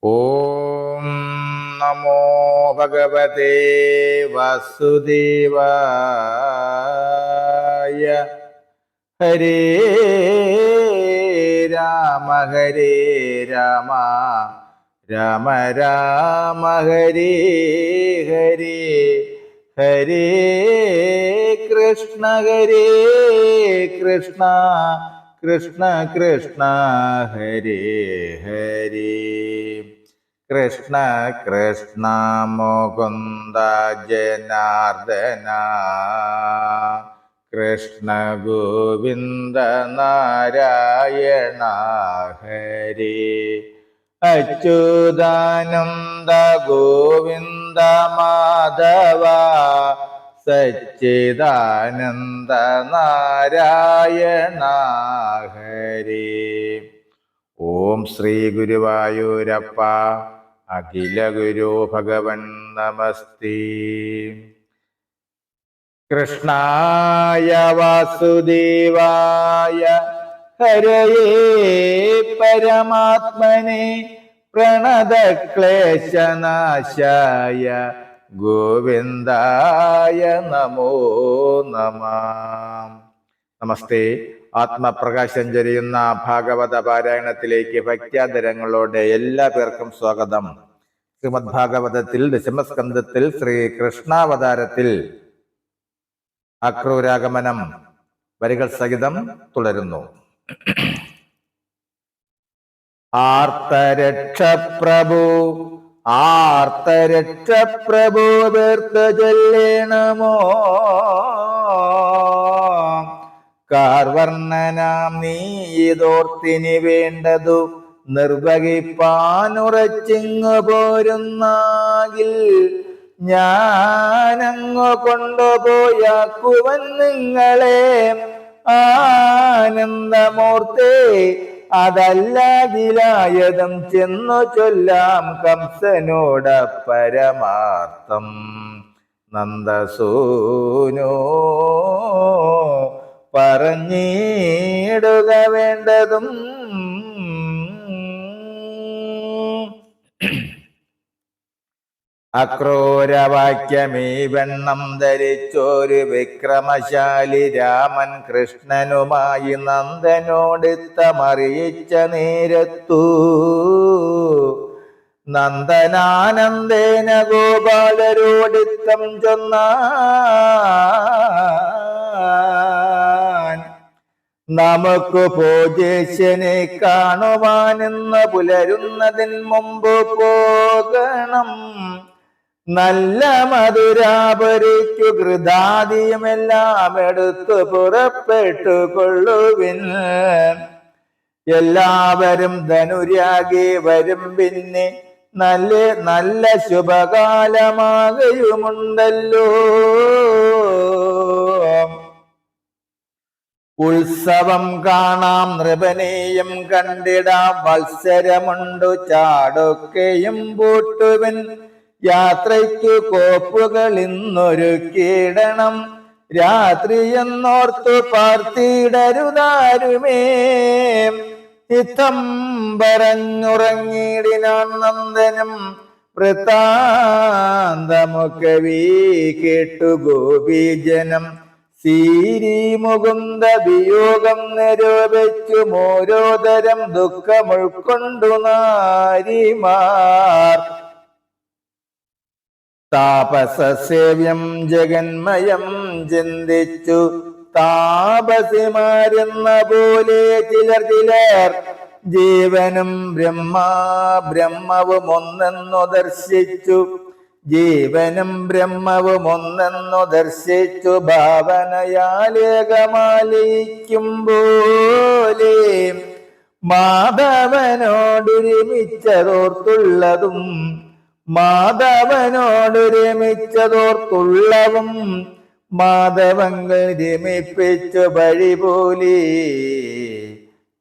ഓം നമോ ഭഗവതേ വാസുദേവായ. ഹരേ രാമ ഹരേ രാമ രാമ രാമ ഹരേ ഹരേ. ഹരേ കൃഷ്ണ കൃഷ്ണ കൃഷ്ണ കൃഷ്ണ ഹരേ ഹരേ. കൃഷ്ണ കൃഷ്ണ മുകുന്ദ ജനാർദ്ദന കൃഷ്ണ ഗോവിന്ദ നാരായണ ഹരേ. അച്യുതാനന്ദ ഗോവിന്ദ മാധവ സച്ചിദാനന്ദ നാരായണ ഹരേ. ഓം ശ്രീ ഗുരുവായൂരപ്പ അഖില ഗുരു ഭഗവൻ നമസ്തേ. കൃഷ്ണായ വാസുദേവായ ഹരയേ പരമാത്മനെ പ്രണതക്ലേശനാശായ ഗോവിന്ദായ നമോ നമഃ. നമസ്തേ. ആത്മപ്രകാശം ചൊരിയുന്ന ഭാഗവത പാരായണത്തിലേക്ക് ഭക്ത്യാദരങ്ങളോടെ എല്ലാ പേർക്കും സ്വാഗതം. ശ്രീമദ് ഭാഗവതത്തിൽ ദശമസ്കന്ധത്തിൽ ശ്രീ കൃഷ്ണാവതാരത്തിൽ അക്രൂരാഗമനം വരികൾ സഹിതം തുടരുന്നു. ആർത്തരക്ഷപ്രഭു ആർത്തരക്ഷപ്രഭു തീർത്ത് ചൊല്ലേണമോ കാർവർണ്ണനാം നീ ഇതോർത്തിനി വേണ്ടതു നിർവഹിപ്പാനുറച്ചിങ്ങു പോരുന്നാകിൽ ഞാനങ്ങു കൊണ്ടുപോയാക്കുവൻ നിങ്ങളെ ആനന്ദമൂർത്തേ. അതല്ലാതിലായതും ചെന്നു ചൊല്ലാം കംസനോട പരമാർത്ഥം നന്ദസൂനോ പറഞ്ഞിടുക വേണ്ടതും. അക്രൂരവാക്യമീ വെണ്ണം ധരിച്ചൊരു വിക്രമശാലി രാമൻ കൃഷ്ണനുമായി നന്ദനോടിത്തമറിയിച്ച നേരത്തു നന്ദനാനന്ദേന ഗോപാലരോടിത്തം ചൊന്നാൻ. നമുക്ക് പൂജേശ്വനെ കാണുവാനെന്ന് പുലരുന്നതിന് മുമ്പ് പോകണം. നല്ല മധുരാപരിക്കു ഘൃതാദിയുമെല്ലാം എടുത്തു പുറപ്പെട്ടു കൊള്ളുവിൻ. എല്ലാവരും ധനുരാഗി വരും. പിന്നെ നല്ല ശുഭകാലമാകയുമുണ്ടല്ലോ. ഉത്സവം കാണാം നൃപനെയും കണ്ടിടാം. വത്സരമുണ്ടു ചാടൊക്കെയും പൂട്ടുവിൻ. യാത്രയ്ക്കു കോപ്പുകൾ ഇന്നൊരുക്കിയിടണം. രാത്രി എന്നോർത്തു പാർത്തിടരുതാരുമേ. ഇത്തം പറഞ്ഞുറങ്ങിയിടിനാൻ നന്ദനും. വൃത്താന്തമൊക്കെ കേട്ടു ഗോപീജനം. സീരി മുകുന്ദ വിയോഗം നിരൂപിച്ചു മോരോദരം ദുഃഖമുൾക്കൊണ്ടു നാരിമാർ. താപസസേവ്യം ജഗന്മയം ചിന്തിച്ചു താപസിമാരെന്ന പോലെ ചിലർ ജീവനും ബ്രഹ്മവും ഒന്നെന്നു ദർശിച്ചു. ജീവനും ബ്രഹ്മവും ഒന്നെന്നു ദർശിച്ചു ഭാവനയാലേകമാലയിക്കും പോലെ മാധവനോടുരമിച്ചതോർത്തുള്ളതും മാധവനോടുരമിച്ചതോർത്തുള്ളവും മാധവങ്ങൾ രമിപ്പിച്ചു വഴിപോലെ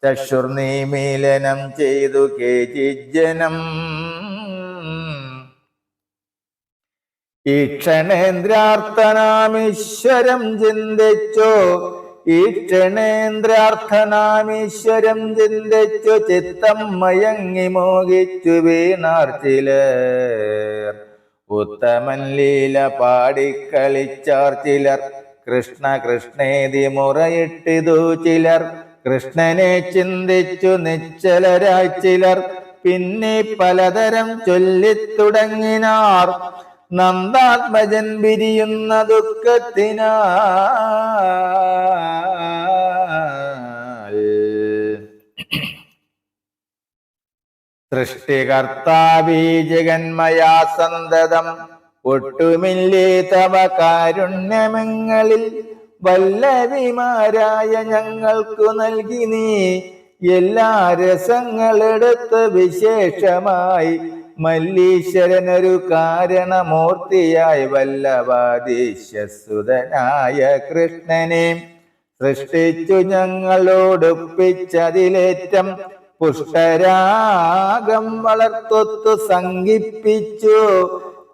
ചക്ഷുർനിമീലനം ചെയ്തു കേചിജ്ജനം. ഈക്ഷണേന്ദ്രാർത്തനാമീശ്വരം ചിന്തിച്ചോ ഈക്ഷണേന്ദ്രാർത്ഥനാമീശ്വരം ചിന്തിച്ചു ചിത്തം മയങ്ങി മോഹിച്ചു വീണാർ ചിലർ. ഉത്തമൻ ലീല പാടിക്കളിച്ചാർ ചിലർ. കൃഷ്ണ കൃഷ്ണേതി മുറയിട്ടിതു ചിലർ. കൃഷ്ണനെ ചിന്തിച്ചു നിശ്ചലരായി ചിലർ. പിന്നെ പലതരം ചൊല്ലിത്തുടങ്ങിനാർ നന്ദാത്മജൻ പിരിയുന്ന ദുഃഖത്തിനാൽ. സൃഷ്ടികർത്താവീ ജഗന്മയാ സന്തതം ഒട്ടുമില്ലേ തവ കാരുണ്യമെങ്ങളിൽ. വല്ലവിമാരായ ഞങ്ങൾക്കു നൽകി നീ എല്ലാ രസങ്ങളെടുത്ത് വിശേഷമായി മല്ലീശ്വരനൊരു കാരണമൂർത്തിയായി വല്ലഭാധീശസുതനായ കൃഷ്ണനെ സൃഷ്ടിച്ചു ഞങ്ങളോടൊപ്പിച്ചതിലേറ്റം പുഷ്ടരാഗം വളർത്തൊത്തു സംഗിപ്പിച്ചു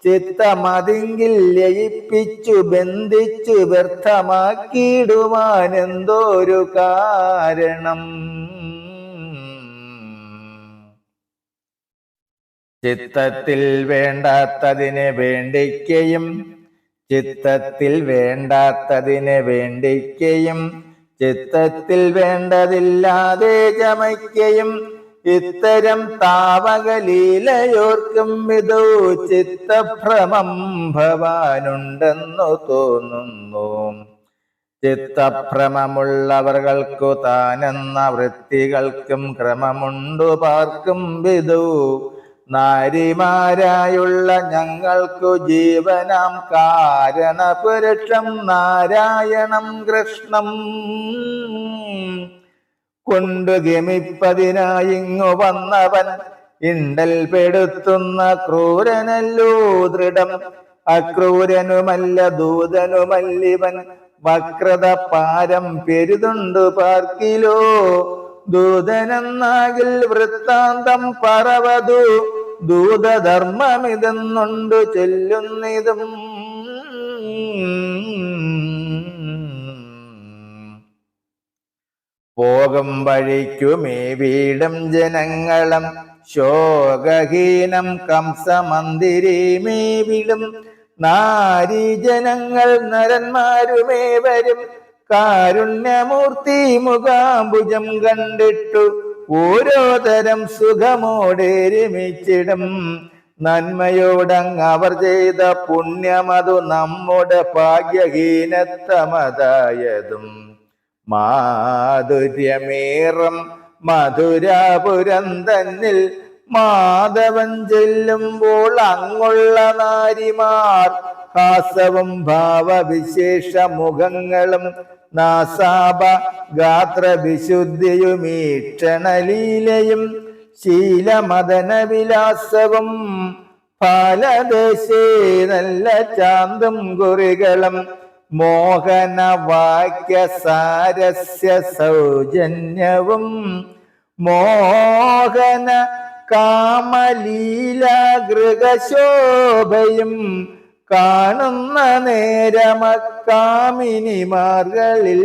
ചിത്തമതിങ്കിൽ ലയിപ്പിച്ചു ബന്ധിച്ചു വ്യർത്ഥമാക്കിയിടുവാൻ എന്തോരു കാരണം. ചിത്തത്തിൽ വേണ്ടാത്തതിനെ വേണ്ടിക്കയും ചിത്തത്തിൽ വേണ്ടാത്തതിനെ വേണ്ടിക്കയും ചിത്തത്തിൽ വേണ്ടതില്ലാതെ ചമയ്ക്കയും ഇത്തരം താവകലീലയോർക്കും വിധോ ചിത്തഭ്രമം ഭവാനുണ്ടെന്നു തോന്നുന്നു. ചിത്തഭ്രമമുള്ളവർകൾക്കു താനെന്ന വൃത്തികൾക്കും ക്രമമുണ്ടു പാർക്കും വിധു. നാരിമാരായുള്ള ഞങ്ങൾക്കു ജീവനാം കാരണപുരുഷം നാരായണം കൃഷ്ണം കൊണ്ടു ഗമിപ്പതിനായിങ്ങു വന്നവൻ ഇണ്ടൽ പെടുത്തുന്ന ക്രൂരനല്ലോ ദൃഢം. അക്രൂരനുമല്ല ദൂതനുമല്ലിവൻ വക്രത പാരം പെരുതുണ്ടു പാർക്കിലോ. ദൂതനെന്നാകിൽ വൃത്താന്തം പറവതു ദൂതധർമ്മമിതെന്നുണ്ടു ചൊല്ലുന്നിതും. പോകും വഴിക്കുമേ വീടും ജനങ്ങളും ശോകഹീനം കംസമന്ദിരമേ വിടും. നാരീജനങ്ങൾ നരന്മാരുമേ വരും കാരുണ്യമൂർത്തി മുഖാംബുജം കണ്ടിട്ടു ഓരോ തരം സുഖമോടെ രമിച്ചിടും. നന്മയോടങ്ങ് അവർ ചെയ്ത പുണ്യമതു നമ്മുടെ ഭാഗ്യഹീനത്തമതായതും. മാധുര്യമേറും മധുരാപുരം തന്നിൽ മാധവൻ ചെല്ലുമ്പോൾ അങ്ങുള്ള നാരിമാർ ഹാസവും ഭാവവിശേഷ മുഖങ്ങളും നാസാപ ഗാത്രവിശുദ്ധിയും ഈക്ഷണലീലയും ശീലമദന വിലാസവും ഫലദേശേ നല്ല ചാന്തും കുറികളും മോഹന വാക്യ സാരസ്യ സൗജന്യവും മോഹന കാമലീല ഗൃഹശോഭയും കാണുന്ന നേരമക്കാമിനിമാർകളിൽ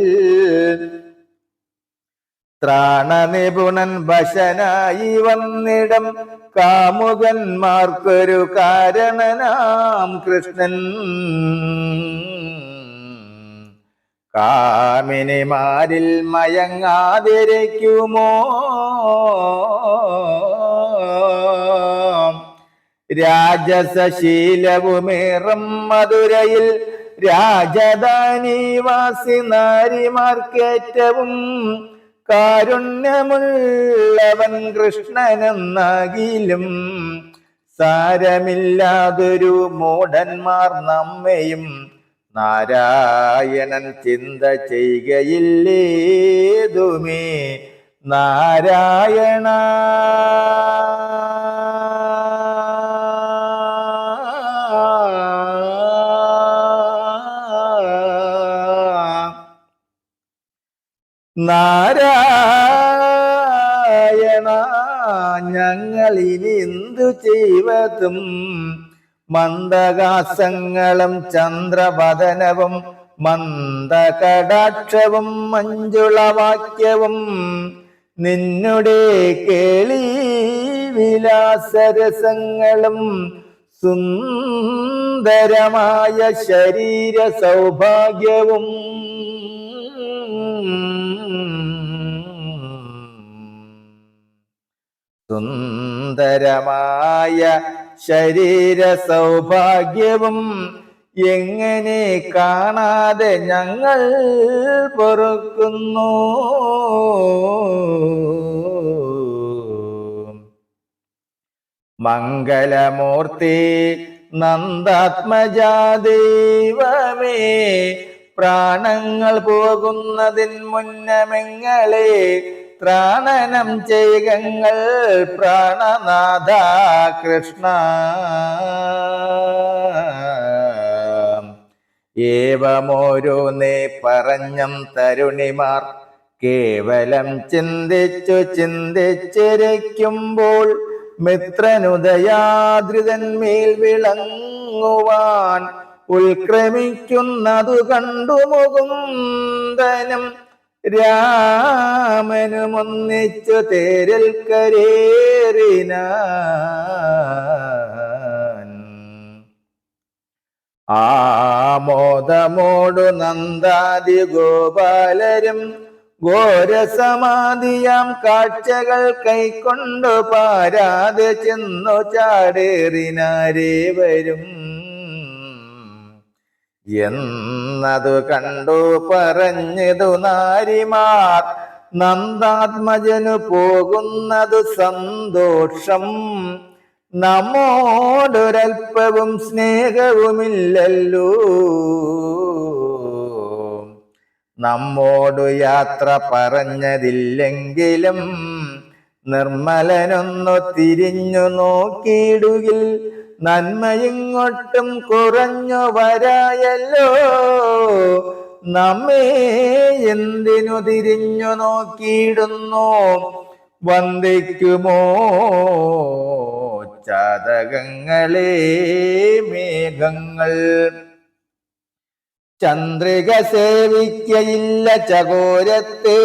ത്രാണനിപുണൻ വശനായി വന്നിടം കാമുകന്മാർക്കൊരു കാരണനാം കൃഷ്ണൻ. കാമിനിമാരിൽ മയങ്ങാതിരിക്കുമോ രാജസശീലവുമേറും മധുരയിൽ രാജധാനിവാസി നാരിമാർക്കേറ്റവും കാരുണ്യമുള്ളവൻ കൃഷ്ണനെന്നാകിലും സാരമില്ലാതൊരു മൂഢന്മാർ നമ്മയും നാരായണൻ ചിന്ത ചെയ്യുകയില്ലേതുമേ. നാരായണ നാരായണ ഞങ്ങളിനി എന്തു ചെയ്വതും. മന്ദഹാസങ്ങളും ചന്ദ്രവദനവും മന്ദകടാക്ഷവും മഞ്ജുളവാക്യവും നിന്നുടെ കേളി വിലാസരസങ്ങളും സുന്ദരമായ ശരീര സൗഭാഗ്യവും സുന്ദരമായ ശരീര സൗഭാഗ്യവും എങ്ങനെ കാണാതെ ഞങ്ങൾ പൊറുക്കുന്നു. മംഗലമൂർത്തി നന്ദാത്മജാ ദൈവമേ, പ്രാണങ്ങൾ പോകുന്നതിൻ മുന്നമെങ്ങളെ ത്രാണനം ചെയ്യങ്ങൾ പ്രാണനാഥ കൃഷ്ണ. ഏവമോരോന്നേ പറഞ്ഞം തരുണിമാർ കേവലം ചിന്തിച്ചിരിക്കുമ്പോൾ മിത്രനുദയാദ്രിതന്മേൽ വിളങ്ങുവാൻ ഉൽക്രമിക്കുന്നതു കണ്ടു മുകുന്ദനും രാമനും ഒന്നിച്ചു തേരിൽ കരേറിനാൻ. ആമോദമോടു നന്ദാദി ഗോപാലരും ഘോരസമാധിയാം കാഴ്ചകൾ കൈക്കൊണ്ടു പാരാതെ ചെന്നു ചാടേറിനാരേവരും എന്നതു കണ്ടു പറഞ്ഞതു നാരിമാർ. നന്ദാത്മജനു പോകുന്നതു സന്തോഷം, നമ്മോടൊരൽപ്പവും സ്നേഹവുമില്ലല്ലോ. നമ്മോടു യാത്ര പറഞ്ഞതില്ലെങ്കിലും നിർമ്മലനൊന്നു തിരിഞ്ഞു നോക്കിയിടുകിൽ നന്മയിങ്ങോട്ടും കുറഞ്ഞു വരായല്ലോ. നമ്മെ എന്തിനു തിരിഞ്ഞു നോക്കിയിടുന്നു? വന്ദിക്കുമോ ചാതകങ്ങളെ മേഘങ്ങൾ? ചന്ദ്രിക സേവിക്കയില്ല ചകോരത്തെ,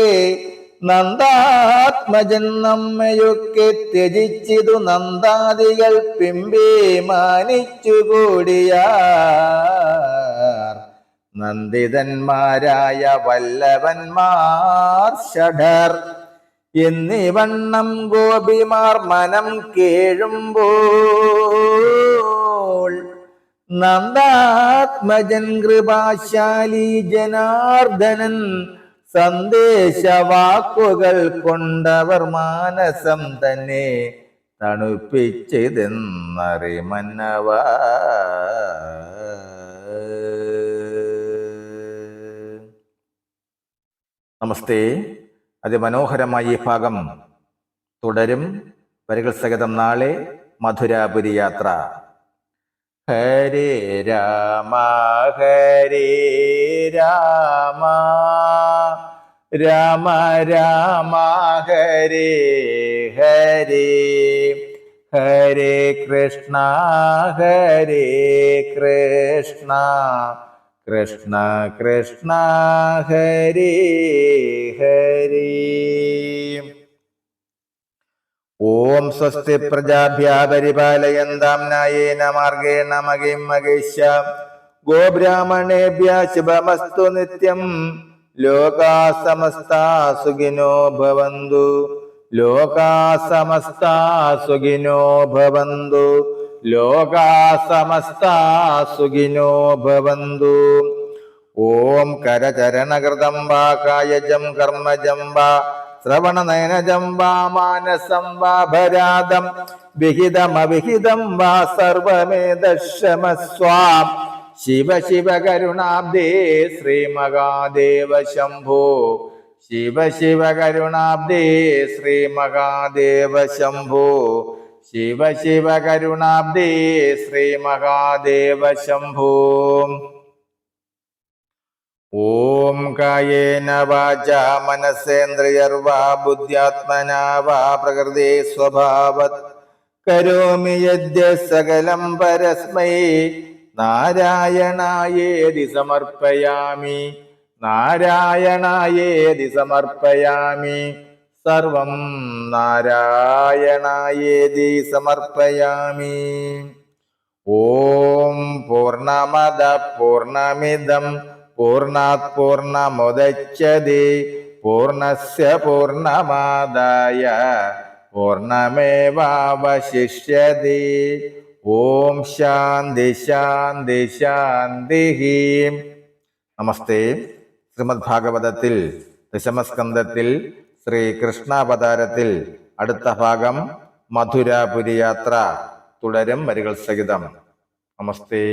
നന്ദാത്മജൻ നമ്മയൊക്കെ ത്യജിച്ചിതു നന്ദാദികൾ പിമ്പേ മാനിച്ചുകൂടിയാർ. നന്ദിതന്മാരായ വല്ലഭന്മാർ ഷഡർ എന്നിവണ്ണം ഗോപിമാർ മനം കേഴുമ്പോൾ നന്ദാത്മജൻ കൃപാശാലി ജനാർദ്ദനൻ സന്ദേശവാക്കുകൾ കൊണ്ടവർ മാനസം തന്നെ തണുപ്പിച്ചതെന്നറിമന്നവ. നമസ്തേ. അതിമനോഹരമായ ഈ ഭാഗം തുടരും. വരികൾ സഹിതം നാളെ മധുരാപുരി യാത്ര. ഹരേ രാമ ഹരേ രാമ രാമ രാമ ഹരേ ഹരേ, ഹരേ കൃഷ്ണ ഹരേ കൃഷ്ണ കൃഷ്ണ കൃഷ്ണ ഹരേ ഹരേ. ഓം സ്വസ്തി പ്രജാഭ്യാ പരിപാലയന്താം ന്യായേന മാർഗേണ മഹിം മഹേശ. ഗോബ്രാഹ്മണേഭ്യഃ ശുഭമസ്തു നിത്യം. ലോകാ സമസ്താ സുഖിനോ ഭവന്തു. ലോകാ സമസ്താ സുഖിനോ ഭവന്തു. ലോകാ സമസ്താ സുഖിനോ ഭവന്തു. ഓം കരചരണകൃതം വാ കായജം കർമ്മജം വാ ശ്രവണനയനജം വാ മാനസം വാ ഭരാദം വിഹിതമവിഹിതം വാ സർവമേതക്ഷമസ്വാം. ശിവ ശിവ കരുണാബ്ദേ ശ്രീമഹാദേവ ശംഭോ. ശിവ ശിവ കരുണാബ്ദേ ശ്രീമഹാദേവ ശംഭോ. ശിവ ശിവ കരുണാബ്ദേ ശ്രീമഹാദേവ ശംഭോ. ഓം കായേന വാചാ മനസേന്ദ്രിയർവാ ബുദ്ധ്യാത്മനാ വാ പ്രകൃതേ സ്വഭാവത് കരോമി യദ്യ സകലം പരസ്മൈ നാരായണായേതി സമർപ്പയാമി നാരായണായേതി സമർപ്പയാമി സർവം നാരായണായേതി സമർപ്പയാമി. ഓം പൂർണ്ണമദ പൂർണ്ണമിദം പൂർണ്ണാത് പൂർണ്ണമുദച്യതേ പൂർണ്ണസ്യ പൂർണ്ണമാദായ പൂർണ്ണമേവാവശിഷ്യതേ. ഓം ശാന്തി ശാന്തി ശാന്തി. നമസ്തേ. ശ്രീമദ് ഭാഗവതത്തിൽ ദശമസ്കന്ധത്തിൽ ശ്രീകൃഷ്ണാവതാരത്തിൽ അടുത്ത ഭാഗം മധുരാപുരി യാത്ര തുടരും വരികൾ സഹിതം. നമസ്തേ.